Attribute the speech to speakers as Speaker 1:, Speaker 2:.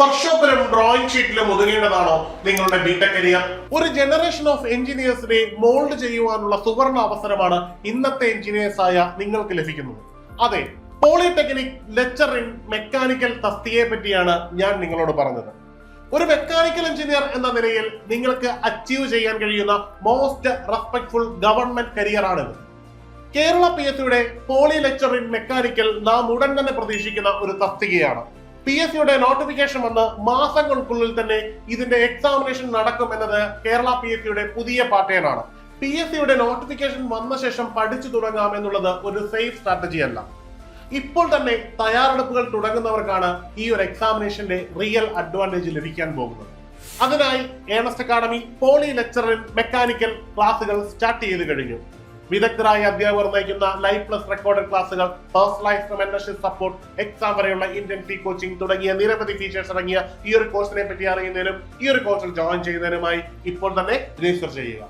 Speaker 1: വർഷോപ്പിലും drawing ഷീറ്റിലും ഒതുങ്ങേണ്ടതാണോ നിങ്ങളുടെ BTech career? ഒരു generation of എഞ്ചിനീയേഴ്സിനെ mould ചെയ്യുവാനുള്ള സുവർണ അവസരമാണ് ഇന്നത്തെ എഞ്ചിനീയേഴ്സ് ആയ നിങ്ങൾക്ക് ലഭിക്കുന്നത്. അതെ, പോളിടെക്നിക് ലെക്ചർ ഇൻ മെക്കാനിക്കൽ തസ്തികയെ പറ്റിയാണ് ഞാൻ നിങ്ങളോട് പറഞ്ഞത്. ഒരു മെക്കാനിക്കൽ എഞ്ചിനീയർ എന്ന നിലയിൽ നിങ്ങൾക്ക് അച്ചീവ് ചെയ്യാൻ കഴിയുന്ന മോസ്റ്റ് റെസ്പെക്ട്ഫുൾ ഗവൺമെന്റ് കരിയർ ആണിത്. കേരള PSCയുടെ പോളി ലെക്ചർ ഇൻ മെക്കാനിക്കൽ നാം ഉടൻ തന്നെ പ്രതീക്ഷിക്കുന്ന ഒരു തസ്തികയാണ്. PSCയുടെ നോട്ടിഫിക്കേഷൻ വന്ന് മാസങ്ങൾക്കുള്ളിൽ തന്നെ ഇതിന്റെ എക്സാമിനേഷൻ നടക്കും എന്നത് കേരള PSCയുടെ പുതിയ പാറ്റേൺ ആണ്. PSCയുടെ നോട്ടിഫിക്കേഷൻ വന്ന ശേഷം പഠിച്ചു തുടങ്ങാം എന്നുള്ളത് ഒരു സേഫ് സ്ട്രാറ്റജി അല്ല. ഇപ്പോൾ തന്നെ തയ്യാറെടുപ്പുകൾ തുടങ്ങുന്നവർക്കാണ് ഈ ഒരു എക്സാമിനേഷന്റെ റിയൽ അഡ്വാൻറ്റേജ് ലഭിക്കാൻ പോകുന്നത്. അതിനായി Ernest Academy poly lecturer in mechanical ക്ലാസുകൾ സ്റ്റാർട്ട് ചെയ്ത് കഴിഞ്ഞു. വിദഗ്ധരായ അധ്യാപകർ നയിക്കുന്ന ലൈവ് പ്ലസ് റെക്കോർഡഡ് ക്ലാസുകൾ, പേഴ്സണലൈസ്ഡ് മെന്റർഷിപ്പ് സപ്പോർട്ട്, എക്സാം വരെയുള്ള ഇന്റൻസീവ് കോച്ചിങ് തുടങ്ങിയ നിരവധി ഫീച്ചേഴ്സ് അടങ്ങിയ ഈ ഒരു കോഴ്സിനെ പറ്റി അറിയുന്നതിനും ഈ ഒരു കോഴ്സിൽ ജോയിൻ ചെയ്യുന്നതിനുമായി ഇപ്പോൾ തന്നെ രജിസ്റ്റർ ചെയ്യുക.